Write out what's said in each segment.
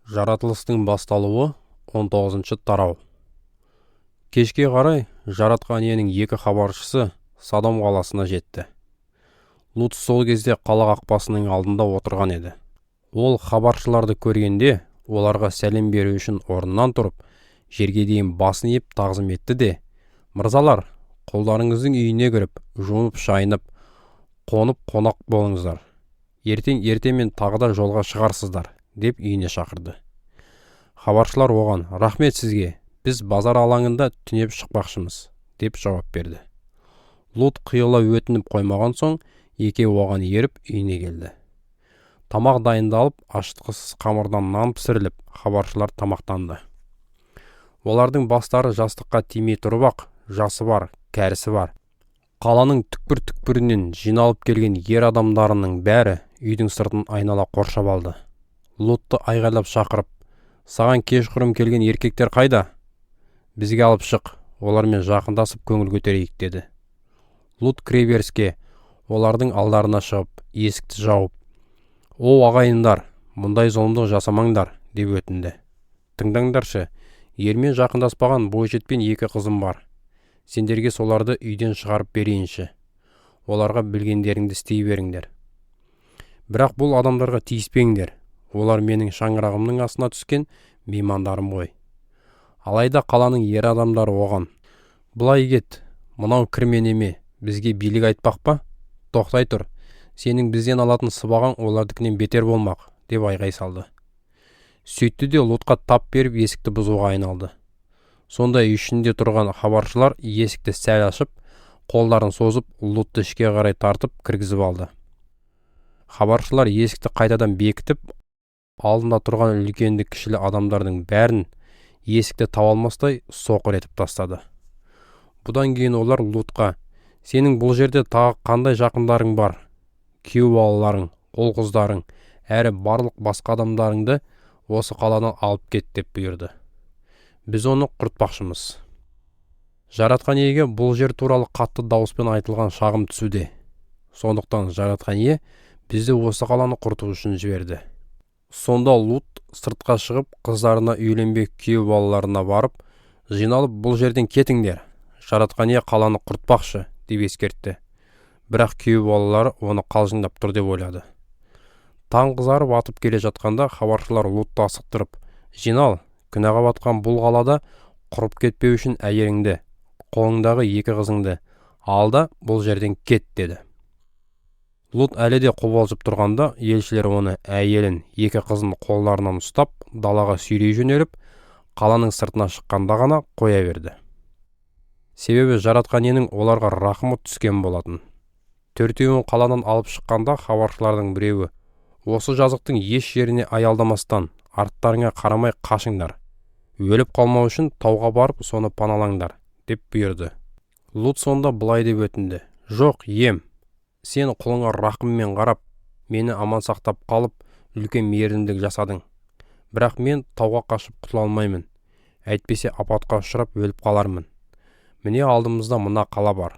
Жаратылыстың басталуы 19-шы тарау. Кешке қарай жаратқан иенің екі хабаршысы Содом қаласына жетті. Лут сол кезде қала қақпасының алдында отырған еді. Ол хабаршыларды көргенде, оларға сәлем беру үшін орнынан тұрып, жерге дейін басын иіп тағзым етті де: "Мырзалар, қолдарыңыздың үйіне кіріп, жуынып шайынып, қонып қонақ болыңыздар. Ертемен тағы да жолға шығарсыздар", деп үйіне шақырды. Хабаршылар оған: "Рахмет сізге, біз базар алаңында түнеп шықпақшымыз", деп жауап берді. Лут қиыла өтініп қоймаған соң, екеуі оған еріп үйіне келді. Тамақ дайындалып, ашытқысыз қамырдан нан пісіріліп, хабаршылар тамақтанды. Олардың бастары жастыққа тимей тұрып ақ, жасы бар, кәрісі бар. Қаланың түкпір-түкпірінен жиналып келген ер адамдарының бәрі үйдің сыртын айнала қоршап алды. Лутты айғайлап шақырып: "Саған кешқұрым келген еркектер қайда? Бізге алып шық, олармен жақындасып көңіл көтерейік", деді. Лут кіреберіске, олардың алдарына шығып, есікті жауып: "О ағайындар, мұндай зұлымдық жасамаңдар", деп өтінді. "Тыңдаңдаршы, ермен жақындаспаған бойжетпен екі қызым бар. Сендерге соларды үйден шығарып берейінші. Оларға білгендеріңді істей беріңдер. Бірақ бұл адамдарға тиіспеңдер. Олар менің шаңырағымның астына түскен меймандарым ғой". Алайда қаланың ер адамдары оған: "Бұлай кет, мынау кірме неме, бізге билік айтпақ па? Тоқтай тұр, сенің бізден алатын сыбағаң олардікінен бетер болмақ", деп айғай салды. Сөйтті де Лутқа тап беріп есікті бұзуға айналды. Сонда үй ішінде тұрған хабаршылар есікті сәл ашып, қолдарын созып, Лутты ішке қарай тартып кіргізіп алды. Хабаршылар есікті қайтадан бекітіп, алдында тұрған үлкенді-кішілі адамдардың бәрін есікті таба алмастай соқыр етіп тастады. Бұдан кейін олар Лутқа: "Сенің бұл жерде тағы қандай жақындарың бар? Күйеу балаларың, ұл-қыздарың, әрі барлық басқа адамдарыңды осы қаладан алып кет", деп бұйырды. "Біз оны құртпақшымыз". Жаратқан иеге бұл жер туралы қатты дауыспен айтылған шағым түсуде. Сондықтан жаратқан ие бізді осы қаланы құрту үшін жіберді. Сонда Лут сыртқа шығып, қыздарына үйленбек күйеу балаларына барып: "Жиналып бұл жерден кетіңдер. Жаратқан ие қаланы құртпақшы", деп ескертті. Бірақ күйеу балалары оны қалжыңдап тұр деп ойлады. Таң қызарып атып келе жатқанда хабаршылар Лутты асықтырып: "Жинал, күнәға батқан бұл қалада құрып кетпеу үшін әйеліңді, қолыңдағы екі қызыңды ал да бұл жерден кет", деді. Лут әлі де қобалжып тұрғанда, елшілер оны, әйелін, екі қызын қолдарынан ұстап, далаға сүйрей жөнеліп, қаланың сыртына шыққанда ғана қоя берді. Себебі жаратқан иенің оларға рахымы түскен болатын. Төртеуін қаладан алып шыққанда хабаршылардың біреуі: "Осы жазықтың еш жеріне аялдамастан, арттарыңа қарамай қашыңдар. Өліп қалмау үшін тауға барып, соны паналаңдар", деп бұйырды. Лут сонда былай деп өтінді: "Жоқ, ием, сен құлыңа рақыммен қарап, мені аман сақтап қалып, үлкен мейірімділік жасадың. Бірақ мен тауға қашып құтыла алмаймын. Әйтпесе апатқа ұшырап өліп қалармын. Міне алдымызда мына қала бар.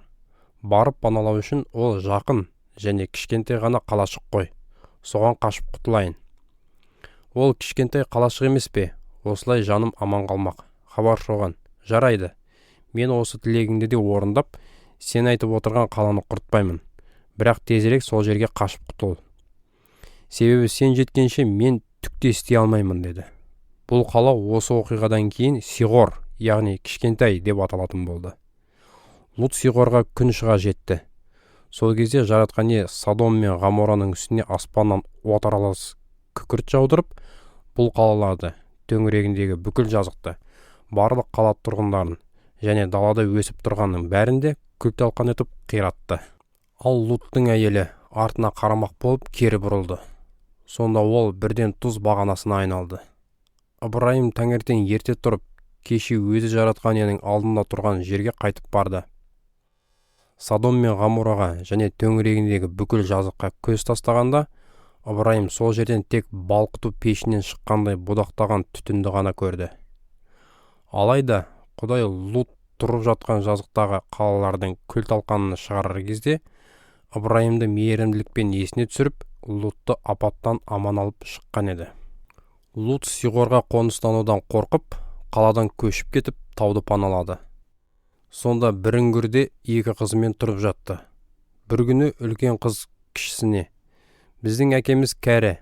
Барып паналау үшін ол жақын және кішкентай ғана қалашық қой. Соған қашып құтылайын". "Ол кішкентай қалашық емес пе? Осылай жаным аман қалмақ", хабаршы оған: "Жарайды, мен осы тілегіңді де орындап, сен айтып отырған қаланы құртпаймын. Бірақ тезірек сол жерге қашып құтыл. Себебі сен жеткенше мен түк те істей алмаймын", деді. Бұл қала осы оқиғадан кейін Сиғор, яғни кішкентай деп аталатын болды. Лут Сиғорға күн шыға жетті. Сол кезде жаратқан ие Содом мен Ғамораның үстіне аспаннан от аралас күкірт жаудырып, бұл қалаларды, төңірегіндегі бүкіл жазықты, барлық қала тұрғындарын және далада өсіп тұрғанның бәрінде күл-талқан етіп қиратты. Ал Луттың әйелі артына қарамақ болып кері бұрылды. Сонда ол бірден тұз бағанасына айналды. Ыбырайым таңертең ерте тұрып, кеше өзі жаратқан иенің алдында тұрған жерге қайтып барды. Содом мен Ғамораға және төңірегіндегі бүкіл жазыққа көз тастағанда, Ыбырайым сол жерден тек балқыту пешінен шыққандай будақтаған түтінді ғана көрді. Алайда Құдай Лут тұрып жатқан жазықтағы қалалардың күл-талқанын шығарар кезде, Ыбырайымды мейірімділікпен есіне түсіріп, Лутты апаттан аман алып шыққан еді. Лут Сиғорға қоныстанудан қорқып, қаладан көшіп кетіп, тауды паналады. Сонда бір үңгірде екі қызымен тұрып жатты. Бір күні үлкен қыз кішісіне: "Біздің әкеміз кәрі,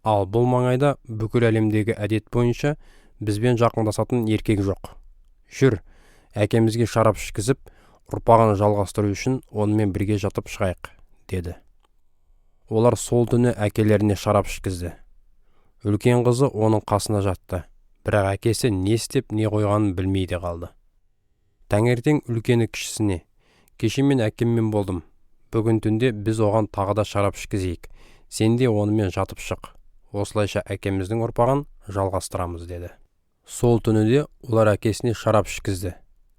ал бұл маңайда бүкіл әлемдегі әдет бойынша бізбен жақындасатын еркек жоқ. Жүр, әкемізге шарап ішкізіп, ұрпағын жалғастыру үшін онымен бірге жатып шығайық", деді. Олар сол түні әкелеріне шарап ішкізді. Үлкен қызы оның қасына жатты, бірақ әкесі не істеп не қойғанын білмейді қалды. Таңертең үлкені кішісіне: "Кеше мен әкеммен болдым. Бүгін түнде біз оған тағы да шарап ішкізейік. Сен де онымен жатып шық. Осылайша әкеміздің ұрпағын жалғастырамыз", деді. Сол түні де олар әкесіне шарап ішкізді.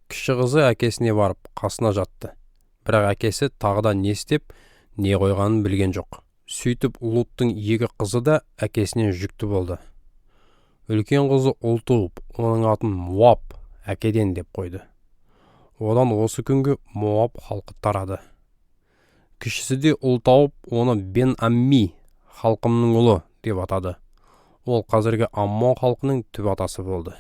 Кіші қызы әкесіне барып қасына жатты, бірақ әкесі тағы да не істеп не қойғанын білген жоқ. Сөйтіп Луттың екі қызы да әкесінен жүкті болды. Үлкен қызы ұл туып, оның атын Моаб, әкеден деп қойды. Одан осы күнгі Моаб халқы тарады. Кішісі де ұл тауып, оны Бен-Амми, халқымның ұлы, деп атады. Ол қазіргі Аммон халқының түп атасы болды.